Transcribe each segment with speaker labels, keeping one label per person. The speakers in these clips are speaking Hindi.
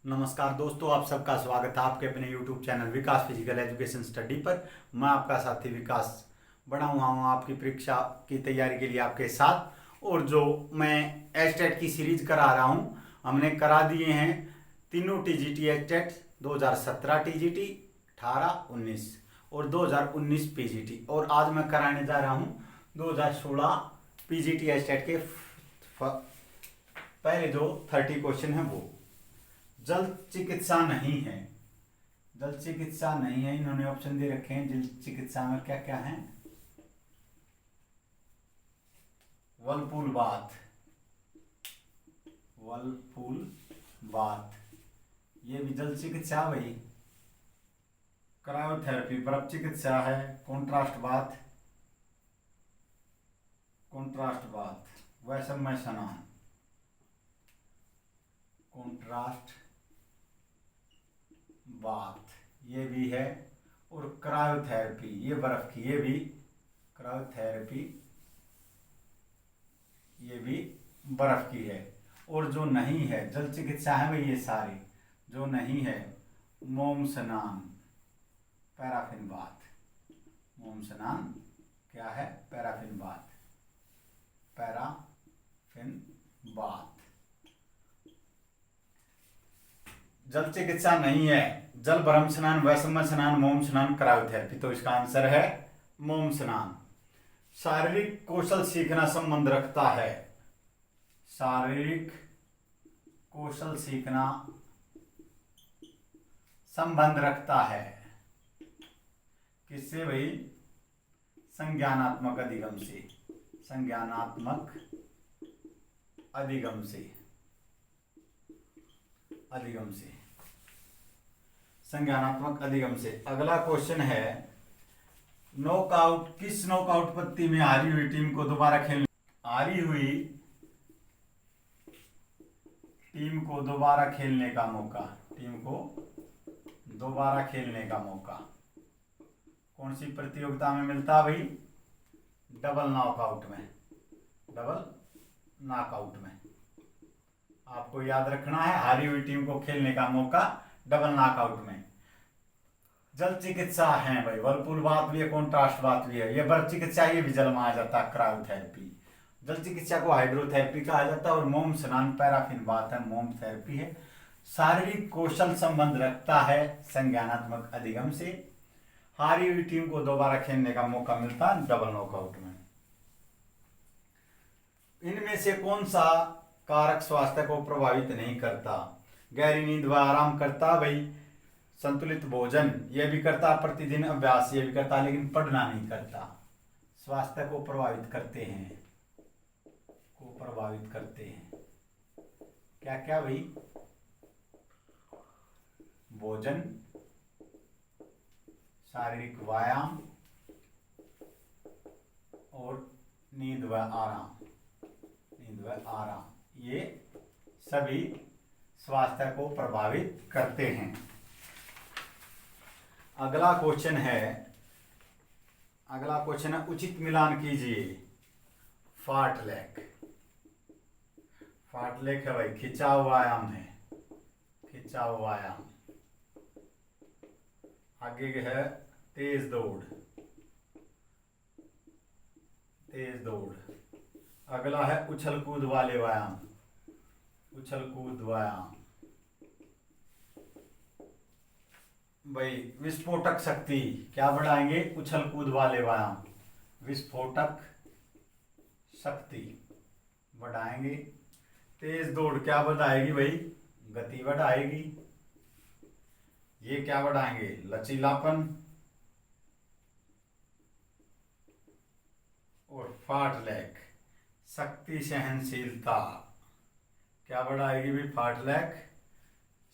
Speaker 1: नमस्कार दोस्तों, आप सबका स्वागत है आपके अपने YouTube चैनल विकास फिजिकल एजुकेशन स्टडी पर। मैं आपका साथी विकास बना हुआ हूँ आपकी परीक्षा की तैयारी के लिए आपके साथ। और जो मैं एस्टेट की सीरीज करा रहा हूँ, हमने करा दिए हैं तीनों TGT एस्टेट 2017 TGT, 18, 19 और 2019 PGT। और आज मैं कराने जा रहा हूँ 2016 PGT एस्टेट के पहले जो 30 क्वेश्चन है वो। जल चिकित्सा नहीं है, जल चिकित्सा नहीं है, इन्होंने ऑप्शन दे रखे हैं। जल चिकित्सा में क्या क्या है? वलपूल बाथ, वलपूल बाथ ये भी जल चिकित्सा भाई। क्रायोथेरेपी बर्फ चिकित्सा है। कॉन्ट्रास्ट बाथ, कॉन्ट्रास्ट बाथ, वैषम्य स्नान, कॉन्ट्रास्ट बाथ ये भी है। और क्रायोथेरेपी ये बर्फ की, ये भी क्रायोथेरेपी ये भी बर्फ की है। और जो नहीं है जल चिकित्सा है भाई ये सारी, जो नहीं है मोम स्नान, पैराफिन बाथ। मोम स्नान क्या है? Paraffin bath, paraffin bath. जल चिकित्सा नहीं है जल ब्रह्म स्नान, वैषम्य स्नान, मोम स्नान, क्रायोथेरेपी। तो इसका आंसर है मोम स्नान। शारीरिक कौशल सीखना संबंध रखता है, शारीरिक कौशल सीखना संबंध रखता है किससे भाई? संज्ञानात्मक अधिगम से, संज्ञानात्मक अधिगम से, अधिगम से, संज्ञानात्मक अधिगम से। अगला क्वेश्चन है नॉकआउट, किस नॉकआउट पत्ती में हारी हुई टीम को दोबारा खेलने, हारी हुई टीम को दोबारा खेलने का मौका, टीम को दोबारा खेलने का मौका कौन सी प्रतियोगिता में मिलता है भाई? डबल नॉकआउट में, डबल नॉकआउट में। आपको याद रखना है, हारी हुई टीम को खेलने का मौका डबल नॉकआउट में। जल चिकित्सा है भाई, वर्लपूल बाथ भी है, कॉन्ट्रास्ट बाथ भी है। ये बर्फ चिकित्सा ये भी जल में आ जाता है, क्रायोथेरेपी। जल चिकित्सा को हाइड्रोथेरेपी कहा जाता है। और मोम स्नान पैराफिन बाथ है, मोम थेरेपी है। शारीरिक कौशल संबंध रखता है संज्ञानात्मक अधिगम से। हारी हुई टीम को दोबारा खेलने का मौका मिलता है डबल नॉकआउट में। इनमें से कौन सा कारक स्वास्थ्य को प्रभावित नहीं करता? गहरी नींद व आराम करता भाई, संतुलित भोजन ये भी करता, प्रतिदिन अभ्यास ये भी करता, लेकिन पढ़ना नहीं करता। स्वास्थ्य को प्रभावित करते हैं, को प्रभावित करते हैं क्या क्या भाई? भोजन, शारीरिक व्यायाम और नींद व आराम, नींद व आराम ये सभी स्वास्थ्य को प्रभावित करते हैं। अगला क्वेश्चन है, अगला क्वेश्चन है उचित मिलान कीजिए। फार्टलेक, फार्टलेक है भाई खिंचाव व्यायाम है, खिंचाव व्यायाम। आगे है तेज दौड़, तेज दौड़। अगला है उछल कूद वाले व्यायाम, उछल कूद व्यायाम भाई। विस्फोटक शक्ति क्या बढ़ाएंगे? उछल कूद वाले व्यायाम विस्फोटक शक्ति बढ़ाएंगे। तेज दौड़ क्या बढ़ाएगी भाई? गति बढ़ाएगी। ये क्या बढ़ाएंगे? लचीलापन। और फार्टलेक शक्ति सहनशीलता क्या बढ़ाएगी भाई? फार्टलेक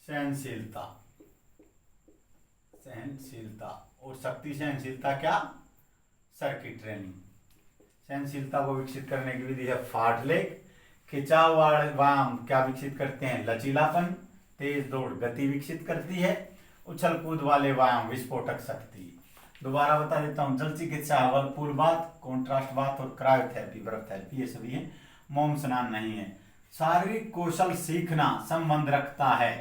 Speaker 1: सहनशीलता, सहनशीलता। और शक्ति सहनशीलता क्या? Circuit training. सहनशीलता को विकसित करने की विधि है फार्टलेक। खिंचाव व्यायाम क्या विकसित करते हैं? लचीलापन। तेज दौड़ गति विकसित करती है। उछल कूद वाले व्यायाम विस्फोटक शक्ति। दोबारा बता देता हूँ, जल चिकित्सा वर्लपूल बाथ, कॉन्ट्रास्ट बाथ और क्रायोथेरेपी बर्फ थेरेपी ये सभी है। मोम स्नान नहीं है। शारीरिक कौशल सीखना संबंध रखता है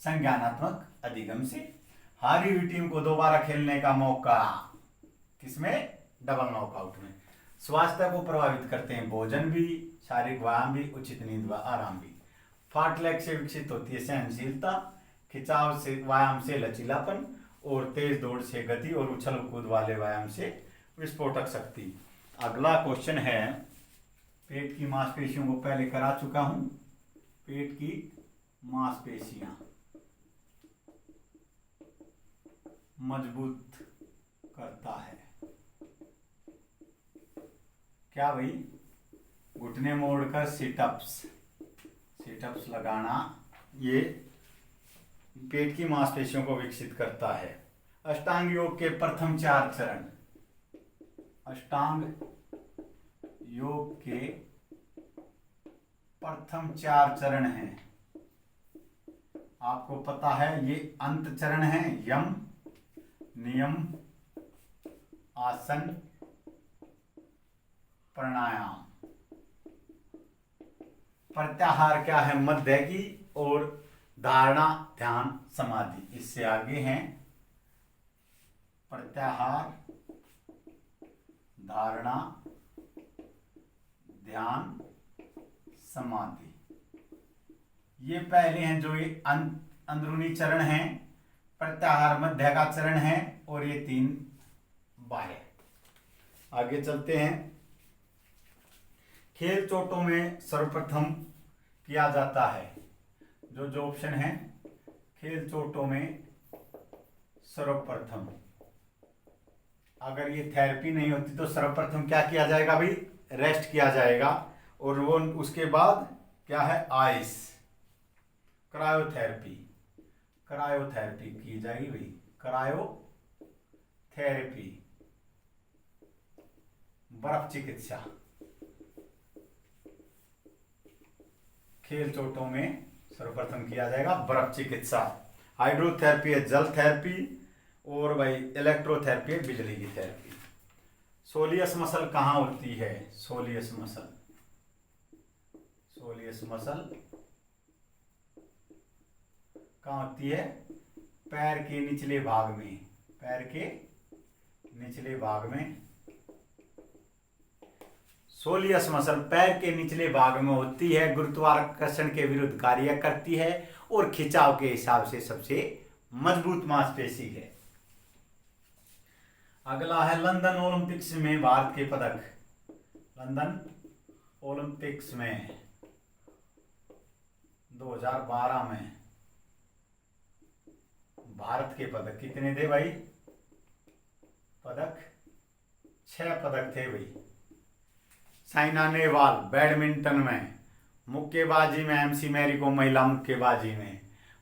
Speaker 1: संज्ञानात्मक अधिगम से। हारी हुई टीम को दोबारा खेलने का मौका, किसमें? डबल नॉकआउट में। स्वास्थ्य को प्रभावित करते हैं भोजन भी, शारीरिक व्यायाम भी, उचित नींद व आराम भी। फार्टलैग से विकसित होती है सहनशीलता, खिंचाव से व्यायाम से लचीलापन, और तेज दौड़ से गति, और उछल कूद वाले व्यायाम से विस्फोटक शक्ति। अगला क्वेश्चन है, पेट की मांसपेशियों को पहले करा चुका हूं। पेट की मांसपेशियां मजबूत करता है क्या भाई? घुटने मोड़कर सिटअप्स लगाना, ये पेट की मांसपेशियों को विकसित करता है। अष्टांग योग के प्रथम 4 चरण, अष्टांग योग के प्रथम 4 चरण हैं, आपको पता है। ये अंत चरण है, यम, नियम, आसन, प्राणायाम। प्रत्याहार क्या है? मध्य की, और धारणा, ध्यान, समाधि इससे आगे हैं। प्रत्याहार, धारणा, ध्यान, समाधि, ये पहले हैं जो ये अंदरूनी चरण हैं। प्रत्याहार मध्य का चरण है, और ये 3 बाह्य। आगे चलते हैं। खेल चोटों में सर्वप्रथम किया जाता है, जो ऑप्शन है, खेल चोटों में सर्वप्रथम। अगर ये थेरेपी नहीं होती तो सर्वप्रथम क्या किया जाएगा भाई? रेस्ट किया जाएगा, और वो उसके बाद क्या है? आइस, क्रायोथेरेपी की जाएगी भाई, क्रायोथेरेपी, बर्फ चिकित्सा। खेल चोटों में सर्वप्रथम किया जाएगा बर्फ चिकित्सा। हाइड्रोथेरेपी है जल थेरेपी, और भाई इलेक्ट्रोथेरेपी है बिजली की थेरेपी। सोलियस मसल कहाँ होती है? सोलियस मसल कहाँ होती है? पैर के निचले भाग में, पैर के निचले भाग में। सोलियस मसल पैर के निचले भाग में होती है, गुरुत्वाकर्षण के विरुद्ध कार्य करती है, और खिंचाव के हिसाब से सबसे मजबूत मांसपेशी है। अगला है, लंदन ओलंपिक्स में भारत के पदक। लंदन ओलंपिक्स में 2012 में भारत के पदक कितने थे भाई? पदक 6 पदक थे भाई। साइना नेहवाल बैडमिंटन में, मुक्केबाजी में एमसी मैरी को महिला मुक्केबाजी में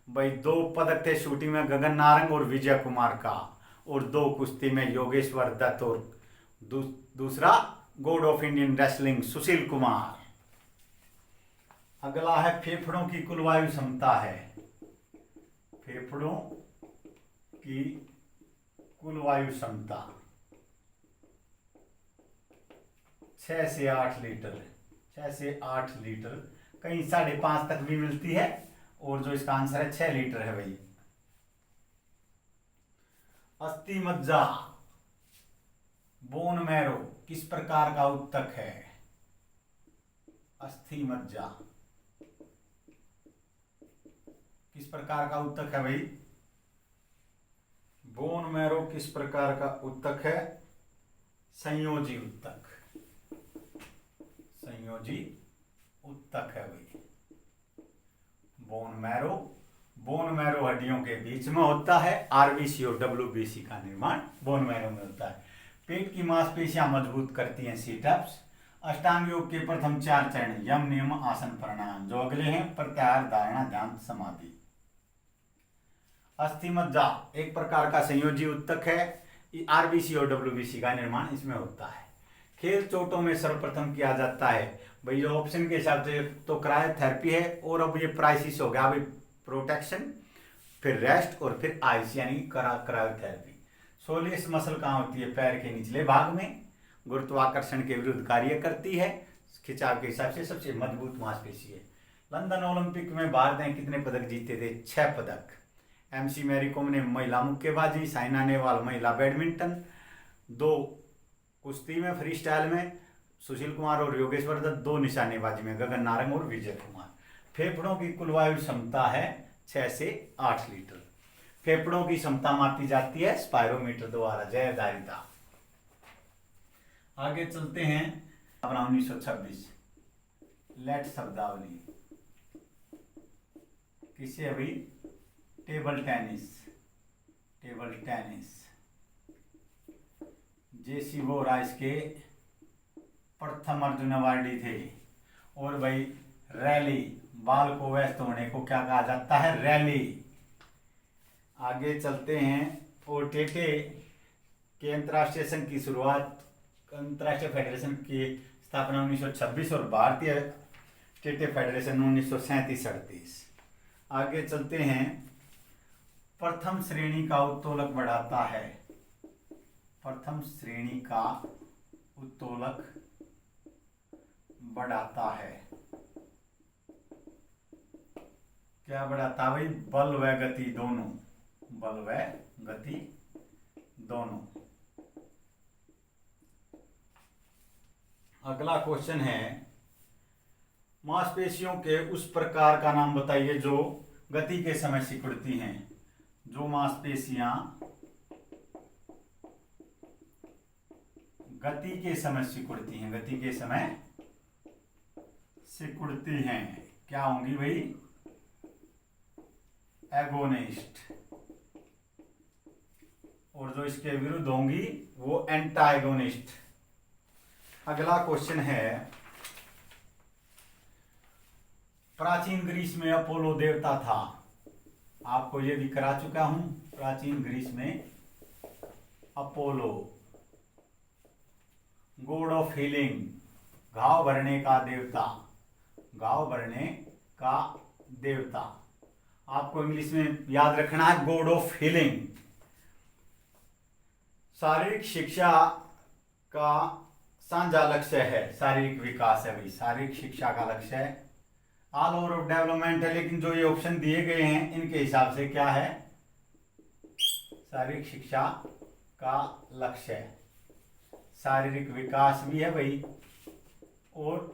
Speaker 1: भाई 2 पदक थे। शूटिंग में गगन नारंग और विजय कुमार का, और 2 कुश्ती में योगेश्वर दत्त, और दूसरा God of Indian wrestling Sushil Kumar. अगला है, फेफड़ों की कुल वायु क्षमता है। फेफड़ों की कुल वायु क्षमता 6 से 8 लीटर, 6 से 8 लीटर, कहीं 5.5 तक भी मिलती है, और जो इसका आंसर है 6 लीटर है भाई। अस्थि मज्जा, बोन मैरो किस प्रकार का उत्तक है? अस्थि मज्जा किस प्रकार का उत्तक है भाई? बोन मैरो किस प्रकार का उत्तक है? संयोजी उत्तक, संयोजी उत्तक है भाई। बोन मैरो हड्डियों के बीच में होता है। आरबीसी और डब्ल्यूबीसी का निर्माण बोन मैरो में होता है। पेट की मांसपेशियां मजबूत करती हैं सिटअप्स। अष्टांग योग के प्रथम 4 चरण, यम, नियम, आसन, प्राणायाम। जो अगले हैं, प्रत्याहार, धारणा, ध्यान, समाधि। अस्थि मज्जा एक प्रकार का संयोजी उत्तक है। आरबीसी और डब्ल्यूबीसी का निर्माण इसमें होता है। खेल चोटों में सर्वप्रथम किया जाता है भाई, जो ऑप्शन के हिसाब से तो क्रायोथेरेपी है, और अब ये प्राइसिस हो गया भाई, प्रोटेक्शन, फिर रेस्ट, और फिर आइस यानी क्रायोथेरेपी। सोलियस मसल कहाँ होती है? पैर के निचले भाग में, गुरुत्वाकर्षण के विरुद्ध कार्य करती है, खिंचाव के हिसाब से सबसे मजबूत मांसपेशी है। लंदन ओलंपिक में भारत ने कितने पदक जीते थे? 6 पदक। एमसी मैरी कॉम ने महिला मुक्केबाजी, साइना नेहवाल महिला बैडमिंटन, 2 कुश्ती में फ्री स्टाइल में सुशील कुमार और योगेश्वर दत्त, 2 निशानेबाजी में गगन नारंग और विजय कुमार। फेफड़ों की कुल वायु क्षमता है 6 से 8 लीटर। फेफड़ों की क्षमता मापी जाती है स्पायरोमीटर द्वारा, जयधारिता। आगे चलते हैं अपना 1926 लेट शब्दावली। किसे अभी? Table tennis. टेबल टेनिस जेसी वोरा इसके प्रथम अर्जुन अवार्डी थे। और भाई रैली, बाल को व्यस्त होने को क्या कहा जाता है? रैली। आगे चलते हैं। और टेटे के अंतर्राष्ट्रीय संघ की शुरुआत, अंतर्राष्ट्रीय फेडरेशन की स्थापना 1926 और भारतीय टेटे फेडरेशन 1937-38। आगे चलते हैं। प्रथम श्रेणी का उत्तोलक बढ़ाता है। प्रथम श्रेणी का उत्तोलक बढ़ाता है। क्या बढ़ाता है भाई? बल व गति दोनों। बल व गति दोनों। अगला क्वेश्चन है, मांसपेशियों के उस प्रकार का नाम बताइए जो गति के समय सिकुड़ती हैं। जो मांसपेशियां गति के समय सिकुड़ती हैं, गति के समय सिकुड़ती हैं, क्या होंगी भाई? एगोनिस्ट। और जो इसके विरुद्ध होंगी वो एंटागोनिस्ट। अगला क्वेश्चन है, प्राचीन ग्रीस में अपोलो देवता था। आपको ये भी करा चुका हूं। प्राचीन ग्रीस में अपोलो गॉड ऑफ हीलिंग, घाव भरने का देवता। घाव भरने का देवता। आपको इंग्लिश में याद रखना है गॉड ऑफ हीलिंग। शारीरिक शिक्षा का साझा लक्ष्य है शारीरिक विकास है भाई। शारीरिक शिक्षा का लक्ष्य है, ऑल ओवर ऑफ डेवलपमेंट है। लेकिन जो ये ऑप्शन दिए गए हैं इनके हिसाब से क्या है? शारीरिक शिक्षा का लक्ष्य है। शारीरिक विकास भी है भाई और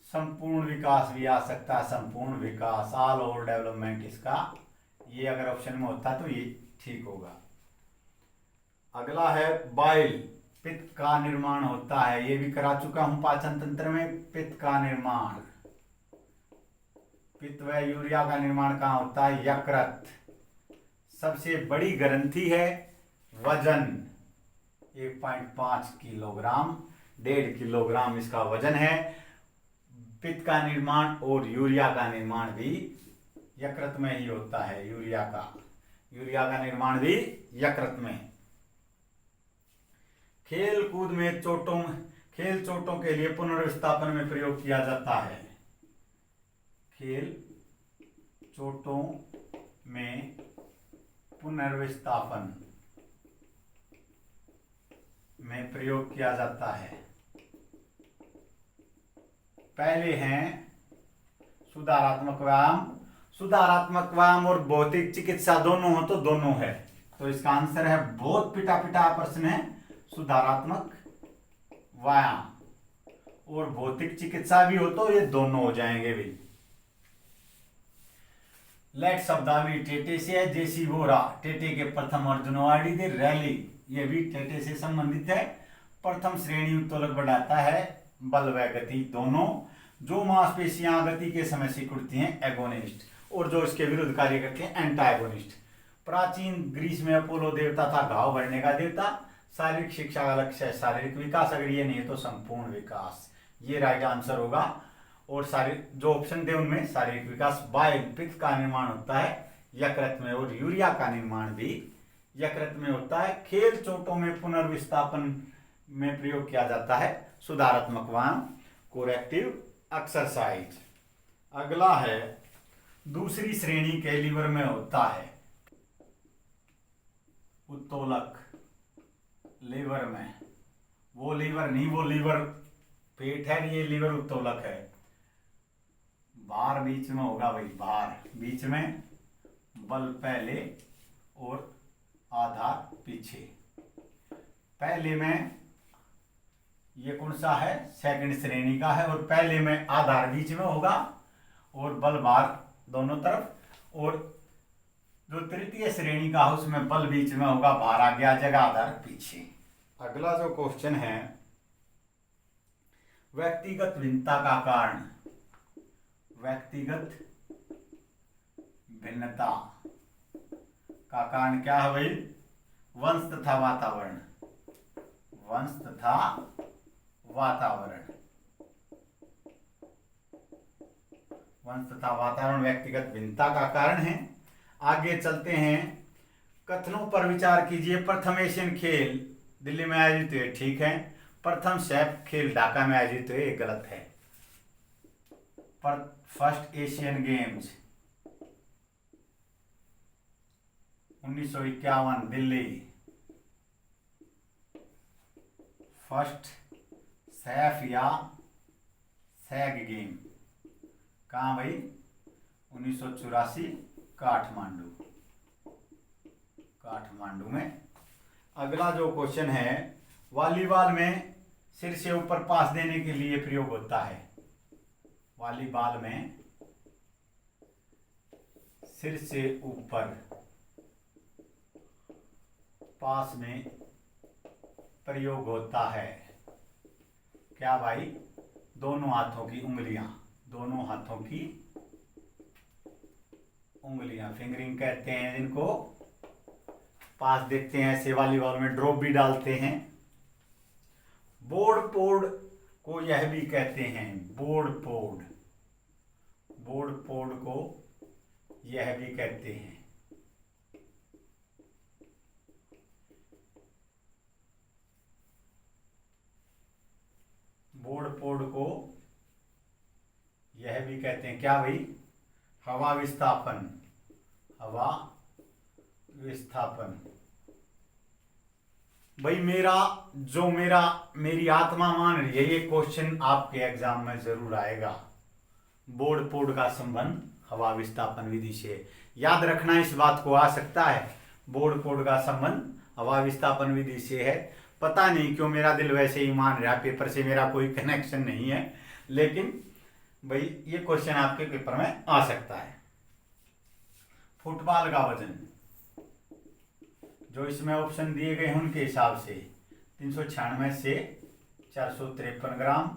Speaker 1: संपूर्ण विकास भी आ सकता है। संपूर्ण विकास, ऑल ओवर डेवलपमेंट, इसका ये अगर ऑप्शन में होता तो ये ठीक होगा। अगला है बाइल, पित्त का निर्माण होता है। ये भी करा चुका हूं पाचन तंत्र में। पित्त का निर्माण, पित्त व यूरिया का निर्माण कहाँ होता है? यकृत। सबसे बड़ी ग्रंथि है, वजन 1.5 किलोग्राम, 1.5 किलोग्राम इसका वजन है। पित्त का निर्माण और यूरिया का निर्माण भी यकृत में ही होता है। यूरिया का निर्माण भी यकृत में। खेल कूद में खेल चोटों के लिए पुनर्विस्थापन में प्रयोग किया जाता है। खेल चोटों में पुनर्विस्थापन में प्रयोग किया जाता है। पहले हैं सुधारात्मक व्यायाम। सुधारात्मक व्यायाम और भौतिक चिकित्सा दोनों हो तो दोनों है। तो इसका आंसर है, बहुत पिटा पिटा प्रश्न है, सुधारात्मक व्यायाम। और भौतिक चिकित्सा भी हो तो ये दोनों हो जाएंगे भी। लेट शब्दावली टेटे से है। जेसी वोरा टेटे के प्रथम अर्जुन अवार्डी थे। रैली ये भी टेटे से संबंधित है। प्रथम श्रेणी उत्तोलक बढ़ाता है, बल व गति दोनों। जो मांसपेशियां गति के समय सिकुड़ती हैं, एगोनिस्ट। और जो इसके विरुद्ध कार्य करते हैं, एंटागोनिस्ट। प्राचीन ग्रीस में अपोलो देवता था, घाव भरने का देवता। शारीरिक शिक्षा का लक्ष्य है शारीरिक विकास। अगर ये नहीं है तो संपूर्ण विकास, ये राइट आंसर होगा। और शारीरिक जो ऑप्शन थे उनमें शारीरिक विकास। बाइल, पित्त का निर्माण होता है यकृत में और यूरिया का निर्माण भी यकृत में होता है। खेल चोटों में पुनर्विस्थापन में प्रयोग किया जाता है सुधारात्मक व्यायाम, कोरेक्टिव एक्सरसाइज। अगला है, दूसरी श्रेणी के लीवर में होता है उत्तोलक। लीवर में, वो लीवर नहीं, वो लीवर पेट है, ये लीवर उत्तोलक है। भार बीच में होगा भाई, भार बीच में, बल पहले और आधार पीछे। पहले में ये कौन सा है, सेकंड श्रेणी का है, और पहले में आधार बीच में होगा और बल भार दोनों तरफ, और जो तृतीय श्रेणी का है उसमें बल बीच में होगा, भार आगे आ जाएगा, आधार पीछे। अगला जो क्वेश्चन है, व्यक्तिगत भिन्नता का कारण। व्यक्तिगत भिन्नता का कारण क्या है भाई, वंश तथा वातावरण। वंश तथा वातावरण, वंश तथा वातावरण व्यक्तिगत भिन्नता का कारण है। आगे चलते हैं, कथनों पर विचार कीजिए। प्रथम एशियन खेल दिल्ली में आयोजित हुए, ठीक है। प्रथम सैफ खेल ढाका में आयोजित हुए, गलत है। पर first Asian games 1951 Delhi. First Saif या सैग गेम कहाँ भाई, 1984 काठमांडू, काठमांडू में। अगला जो क्वेश्चन है, वॉलीबॉल में सिर से ऊपर पास देने के लिए प्रयोग होता है। वॉलीबॉल में सिर से ऊपर पास में प्रयोग होता है, क्या भाई, दोनों हाथों की उंगलियां, दोनों हाथों की उंगलियां, फिंगरिंग कहते हैं जिनको। पास देते हैं ऐसे, वॉलीबॉल में ड्रॉप भी डालते हैं। बोर्ड पोर्ड को यह भी कहते हैं, बोर्ड पोर्ड, बोर्ड पोर्ड को यह भी कहते हैं। बोर्ड पोर्ड को यह भी कहते हैं, क्या भाई, हवा विस्थापन, हवा विस्थापन। भाई मेरी आत्मा मान रही है, ये क्वेश्चन आपके एग्जाम में जरूर आएगा। बोर्ड पोर्ड का संबंध हवा विस्थापन विधि से, याद रखना इस बात को, आ सकता है। बोर्ड पोर्ड का संबंध हवा विस्थापन विधि से है। पता नहीं क्यों मेरा दिल वैसे ही मान रहा है, पेपर से मेरा कोई कनेक्शन नहीं है, लेकिन भाई ये क्वेश्चन आपके पेपर में आ सकता है। फुटबॉल का वजन, जो इसमें ऑप्शन दिए गए हैं उनके हिसाब से 396 से 453 ग्राम।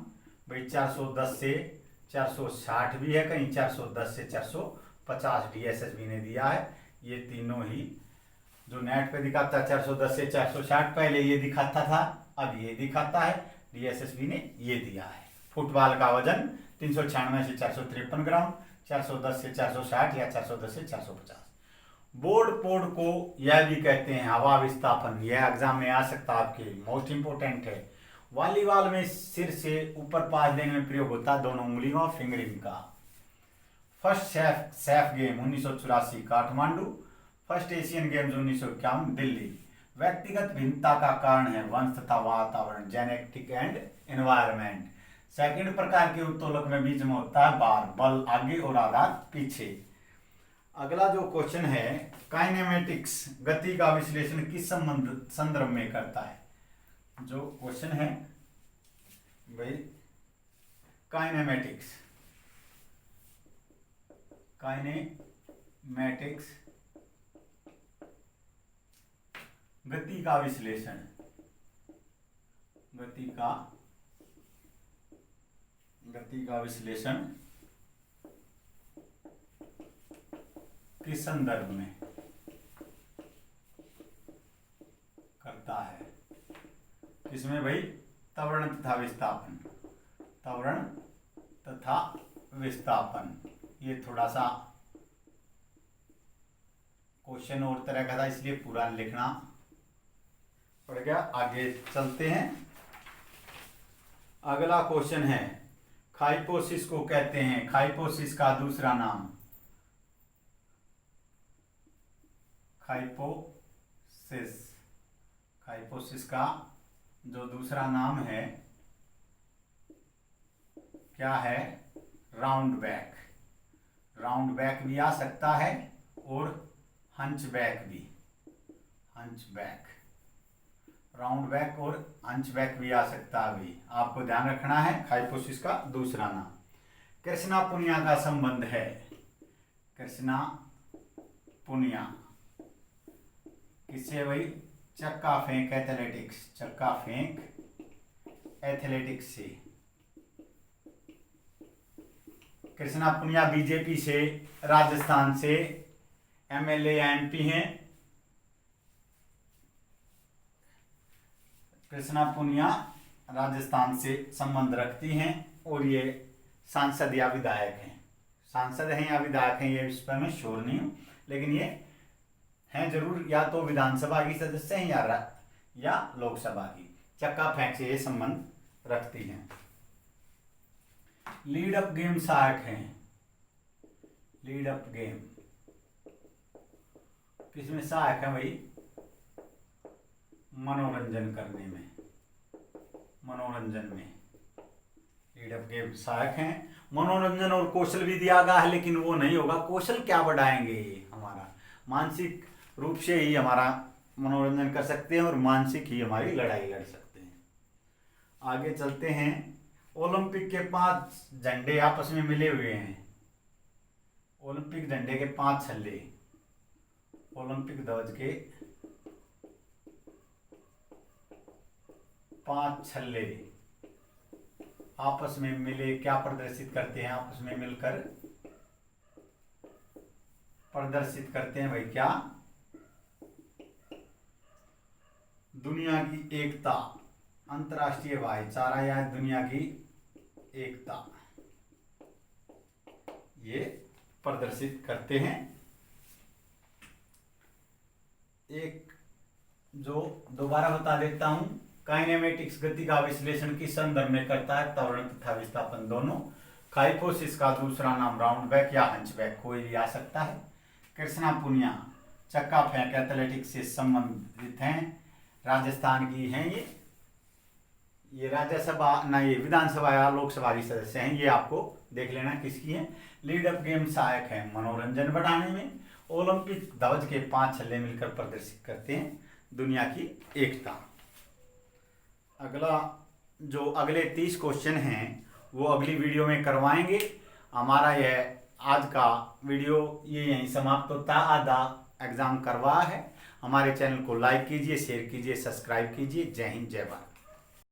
Speaker 1: भाई 410 से 460 भी है, कहीं 410 से 450 डीएसएसबी ने दिया है। ये तीनों ही जो नेट पे दिखाता है 410 से 460, पहले ये दिखाता था, अब ये दिखाता है, डीएसएसबी ने ये दिया है। फुटबॉल का वजन 396 से 453 ग्राम, 410 से 460 या 410 से 450। बोर्ड पोर्ड को यह भी कहते हैं हवा विस्थापन, यह एग्जाम में आ सकता है आपके, मोस्ट इंपोर्टेंट है। वॉलीबॉल में सिर से ऊपर पास देने में प्रयोग होता है दोनों उंगलियों और फिंगरिंग का। First Saif game 1984 Kathmandu, first Asian games 1951 Delhi. व्यक्तिगत भिन्नता का कारण है वंश तथा वातावरण, जेनेटिक एंड एनवायरमेंट। सेकंड प्रकार के उत्तोलक में बीच में होता है बार, बल आगे और आधार पीछे। अगला जो क्वेश्चन है, काइनेमेटिक्स गति का विश्लेषण किस संदर्भ में करता है। जो क्वेश्चन है भाई, काइनेमेटिक्स, काइनेमेटिक्स गति का विश्लेषण, गति का विश्लेषण किस संदर्भ में करता है। किसमें भाई, त्वरण तथा विस्थापन, त्वरण तथा विस्थापन। ये थोड़ा सा क्वेश्चन और तरह का था, इसलिए पूरा लिखना पड़ गया। आगे चलते हैं। अगला क्वेश्चन है, खाइपोसिस को कहते हैं, खाइपोसिस का दूसरा नाम, खाइपोसिस, खाइपोसिस का जो दूसरा नाम है क्या है, राउंड बैक, राउंड बैक भी आ सकता है और हंच बैक भी, हंच बैक, राउंड बैक और हंच बैक भी आ सकता है भाई, आपको ध्यान रखना है। हाइपोसिस का दूसरा नाम। कृष्णा पुनिया का संबंध है, कृष्णा पुनिया किससे भाई? चक्का फेंक एथलेटिक्स, चक्का फेंक एथलेटिक्स से। कृष्णा पुनिया बीजेपी से, राजस्थान से एमएलए या एमपी हैं। कृष्णा पुनिया राजस्थान से संबंध रखती हैं और ये सांसद या विधायक हैं। सांसद हैं या विधायक हैं ये इस पर मैं श्योर नहीं हूं, लेकिन ये हैं जरूर, या तो विधानसभा की सदस्य हैं या लोकसभा की। चक्का फेंक से ये संबंध रखती हैं। लीड अप गेम सहायक हैं, लीड अप गेम किसमें सहायक है भाई? मनोरंजन करने में, मनोरंजन में लीड अप गेम सहायक हैं। मनोरंजन और कौशल भी दिया गया है, लेकिन वो नहीं होगा। कौशल क्या बढ़ाएंगे? हमारा मानसिक रूप से ही हमारा मनोरंजन कर सकते हैं और मानसिक ही हमारी लड़ाई लड़ सकते हैं। आगे चलते हैं। ओलंपिक के 5 झंडे आपस में मिले हुए हैं, ओलंपिक झंडे के 5 छल्ले, ओलंपिक ध्वज के 5 छल्ले आपस में मिले क्या प्रदर्शित करते हैं? आपस में मिलकर प्रदर्शित करते हैं भाई क्या? दुनिया की एकता, अंतर्राष्ट्रीय भाईचारा या दुनिया की एकता, ये प्रदर्शित करते हैं। एक जो दोबारा बता देता हूं, काइनेमेटिक्स गति का विश्लेषण किस संदर्भ में करता है? त्वरण तथा विस्थापन दोनों। हाइपोसिस का दूसरा नाम राउंड बैक या हंच बैक, कोई भी आ सकता है। कृष्णा पुनिया चक्का फेंक एथलेटिक्स से संबंधित हैं, राजस्थान की हैं ये राज्यसभा ना, ये विधानसभा या लोकसभा की सदस्य हैं। ये आपको देख लेना किसकी है। लीड अप गेम सहायक है मनोरंजन बढ़ाने में। ओलंपिक ध्वज के 5 छल्ले मिलकर प्रदर्शित करते हैं दुनिया की एकता। अगला जो अगले 30 क्वेश्चन हैं वो अगली वीडियो में करवाएंगे। हमारा यह आज का वीडियो ये यहीं समाप्त होता है। आधा एग्जाम करवा है। हमारे चैनल को लाइक कीजिए, शेयर कीजिए, सब्सक्राइब कीजिए। जय हिंद, जय भारत।